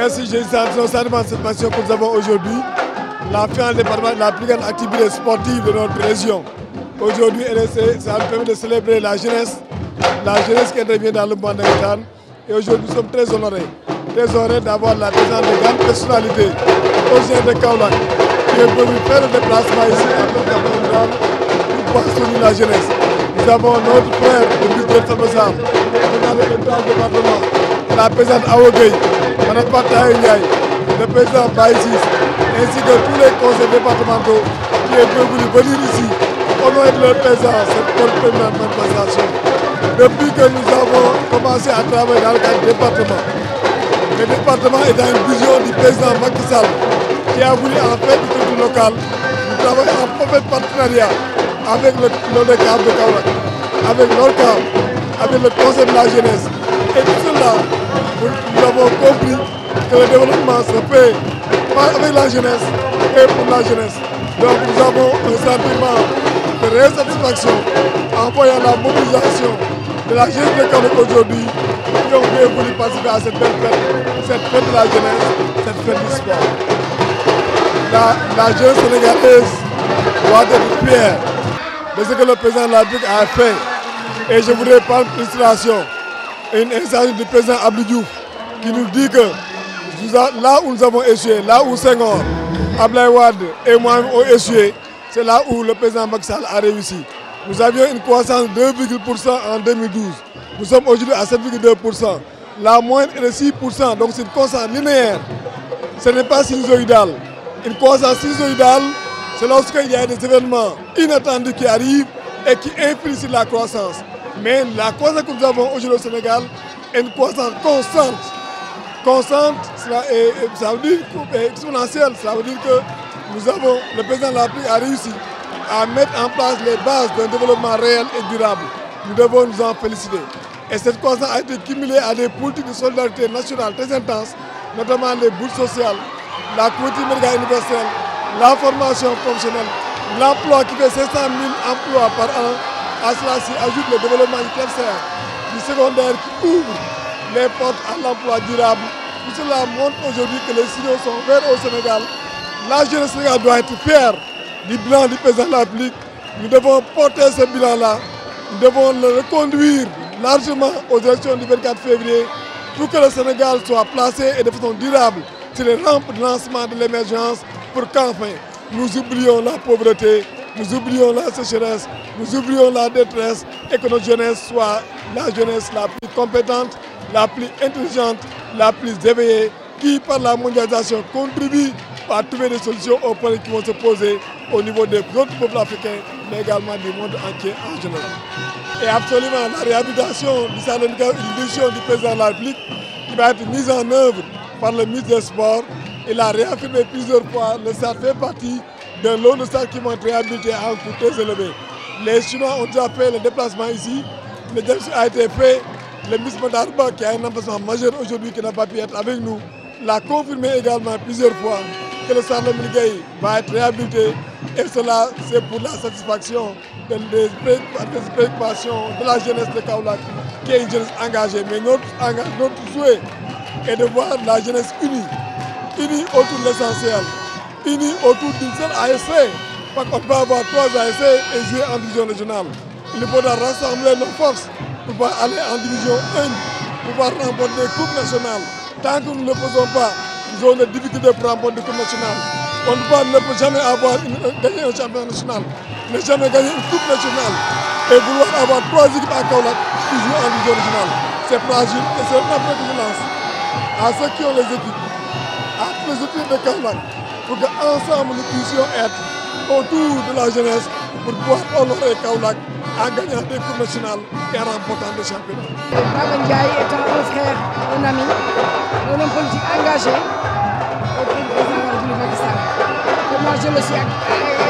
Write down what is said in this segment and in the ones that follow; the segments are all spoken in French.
Merci, j'ai un sentiment de satisfaction que nous avons aujourd'hui. La finale départementale est la plus grande activité sportive de notre région. Aujourd'hui, ça nous permet de célébrer la jeunesse qui intervient dans le monde de Gaïtan. Et aujourd'hui, nous sommes très honorés d'avoir la présence de grandes personnalités originaires de Kaolack qui est venu faire le déplacement ici à Kaolack pour soutenir la jeunesse. Nous avons notre frère, le ministre de Fabassar, le département, la présidente Awogueï, Mme Pataï Ndiaye, le président Baïsis, ainsi que tous les conseils départementaux qui est venu venir ici honorer leur présence, cette première manifestation. Depuis que nous avons commencé à travailler dans le cadre du département, le département est dans une vision du président Macky Sall qui a voulu en faire du culture local. Nous travaillons en parfait partenariat avec l'ODCAV de Kaolack, avec l'ORCAV, avec le conseil de la jeunesse. Et tout cela, nous avons compris que le développement se fait avec la jeunesse et pour la jeunesse. Donc nous avons un sentiment de réelle satisfaction en voyant la mobilisation de la jeunesse de Kaolack aujourd'hui qui ont bien voulu participer à cette belle fête, cette fête de la jeunesse, cette fête du sport. La jeunesse sénégalaise doit être fière de ce que le président de la République a fait. Et je voudrais prendre une illustration, une instance du président Abdou Diouf qui nous dit que là où nous avons échoué, là où Senghor, Abdoulaye Wade et moi ont échoué, c'est là où le président Macky Sall a réussi. Nous avions une croissance de 2,% en 2012. Nous sommes aujourd'hui à 7,2%. La moyenne est de 6%, donc c'est une croissance linéaire. Ce n'est pas sinusoïdal. Une croissance sinusoïdale, c'est lorsqu'il y a des événements inattendus qui arrivent et qui influent sur la croissance. Mais la croissance que nous avons aujourd'hui au Sénégal est une croissance constante. Constante, ça veut dire exponentielle. Ça veut dire que le président de la République a réussi à mettre en place les bases d'un développement réel et durable. Nous devons nous en féliciter. Et cette croissance a été cumulée à des politiques de solidarité nationale très intenses, notamment les bourses sociales, la couverture médicale universelle, la formation professionnelle, l'emploi qui fait 500 000 emplois par an. À cela s'y ajoute le développement du tertiaire, du secondaire qui ouvre les portes à l'emploi durable. Tout cela montre aujourd'hui que les signaux sont verts au Sénégal. La jeunesse sénégalaise doit être fière du bilan du président de la République. Nous devons porter ce bilan-là. Nous devons le reconduire largement aux élections du 24 février pour que le Sénégal soit placé et de façon durable sur les rampes de lancement de l'émergence pour qu'enfin nous oublions la pauvreté, nous oublions la sécheresse, nous oublions la détresse et que notre jeunesse soit la jeunesse la plus compétente, la plus intelligente, la plus éveillée, qui par la mondialisation contribue à trouver des solutions aux problèmes qui vont se poser au niveau des autres peuples africains, mais également du monde entier en général. Et absolument, la réhabilitation du Stade, une décision du président de la République qui va être mise en œuvre par le ministre des Sports. Il a réaffirmé plusieurs fois, le stade fait partie d'un lot de stades qui vont être réhabilités à un coût très élevé. Les Chinois ont déjà fait le déplacement ici, le déplacement a été fait. Le ministre Madarba, qui a un emplacement majeur aujourd'hui, qui n'a pas pu être avec nous, l'a confirmé également plusieurs fois que le Stade Lamine Gueye va être réhabilité. Et cela, c'est pour la satisfaction des préoccupations de la jeunesse de Kaolack, qui est une jeunesse engagée. Mais notre souhait est de voir la jeunesse unie autour de l'essentiel, unie autour d'une seule ASC. Parce qu'on peut avoir 3 ASC et jouer en division régionale. Il faudra rassembler nos forces pour pouvoir aller en division 1, pour pouvoir remporter des coupes nationales. Tant que nous ne le faisons pas, nous aurons des difficultés pour remporter des coupes nationales. On ne peut jamais gagner un championnat national, ne jamais gagner une coupe nationale et vouloir avoir 3 équipes à Kaolack qui jouent en division régionale. C'est fragile et c'est un appel que je lance à ceux qui ont les équipes, à tous les autorités de Kaolack, pour qu'ensemble nous puissions être autour de la jeunesse pour pouvoir honorer Kaolack en gagnant des coupes nationales et en remportant des championnats. Baba Ndiaye est un frère, un ami, un homme politique engagé auprès du président de la République Macky Sall. Et moi je le suis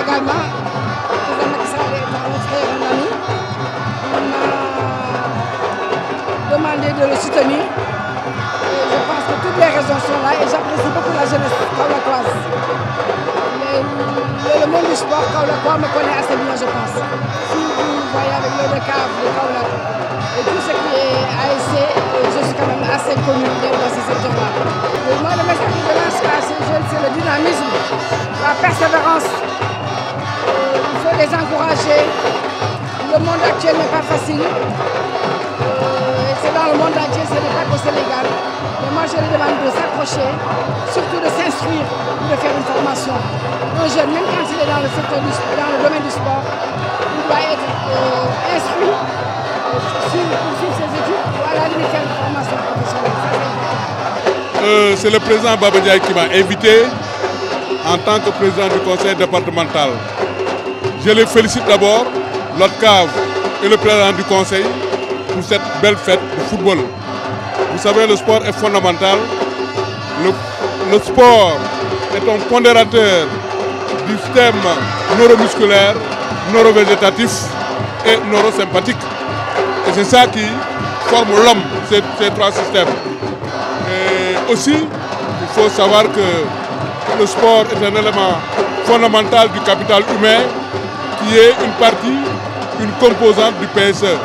également. Le président Macky Sall est un frère, un ami. Il m'a demandé de le soutenir. Et je pense que toutes les raisons sont là et j'apprécie beaucoup la jeunesse kaolackoise. Le monde du sport kaolackois me connaît assez bien, je pense. Si vous voyez avec le CAF de Kaolack et tout ce qui est ASC, je suis quand même assez connu dans ce secteur-là. Moi, le message que je lance à ces jeunes, c'est le dynamisme, la persévérance. Il faut les encourager. Le monde actuel n'est pas facile. C'est dans le monde entier, ce n'est pas qu'au Sénégal. Mais moi, je leur demande de s'accrocher, surtout de s'instruire, de faire une formation. Un jeune, même quand il est dans le secteur dans le domaine du sport, il doit être instruit pour suivre ses études, ou à la limite faire une formation professionnelle. C'est le président Baba Ndiaye qui m'a invité en tant que président du conseil départemental. Je les félicite d'abord, l'ODCAV et le président du conseil, pour cette belle fête du football. Vous savez, le sport est fondamental. Le sport est un pondérateur du système neuromusculaire, neurovégétatif et neurosympathique. Et c'est ça qui forme l'homme, ces trois systèmes. Et aussi, il faut savoir que le sport est un élément fondamental du capital humain qui est une partie, une composante du PSE.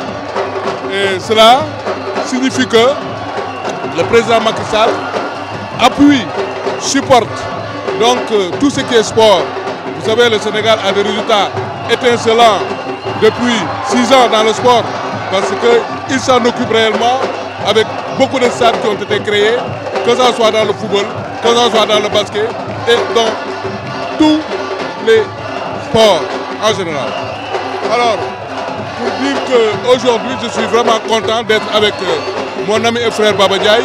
Et cela signifie que le président Macky Sall appuie, supporte donc tout ce qui est sport. Vous savez, le Sénégal a des résultats étincelants depuis 6 ans dans le sport parce qu'il s'en occupe réellement avec beaucoup de stades qui ont été créés, que ce soit dans le football, que ce soit dans le basket et dans tous les sports en général. Alors, pour dire qu'aujourd'hui, je suis vraiment content d'être avec mon ami et frère Baba Ndiaye,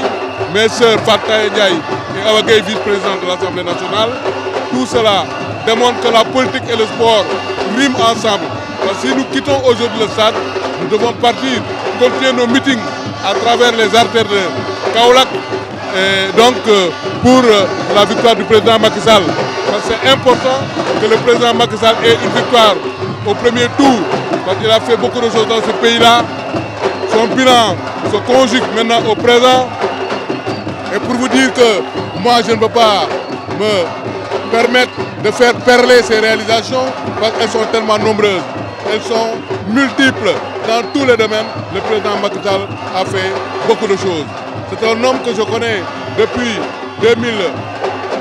mes sœurs Fatah Ndiaye et Awa Gueye, vice-président de l'Assemblée nationale. Tout cela démontre que la politique et le sport riment ensemble. Parce que si nous quittons aujourd'hui le stade, nous devons partir, continuer nos meetings à travers les artères de Kaolack, donc pour la victoire du président Macky Sall. Parce que c'est important que le président Macky Sall ait une victoire au premier tour, parce qu'il a fait beaucoup de choses dans ce pays-là. Son bilan se conjugue maintenant au présent. Et pour vous dire que moi, je ne peux pas me permettre de faire perler ces réalisations, parce qu'elles sont tellement nombreuses. Elles sont multiples dans tous les domaines. Le président Macky Sall a fait beaucoup de choses. C'est un homme que je connais depuis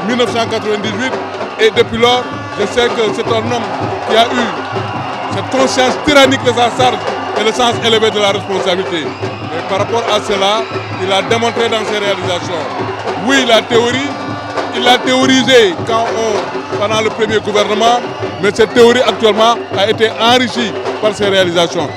1998 et depuis lors, je sais que c'est un homme qui a eu cette conscience tyrannique de sa charge et le sens élevé de la responsabilité. Et par rapport à cela, il a démontré dans ses réalisations. Oui, la théorie, il l'a théorisé pendant le premier gouvernement, mais cette théorie actuellement a été enrichie par ses réalisations.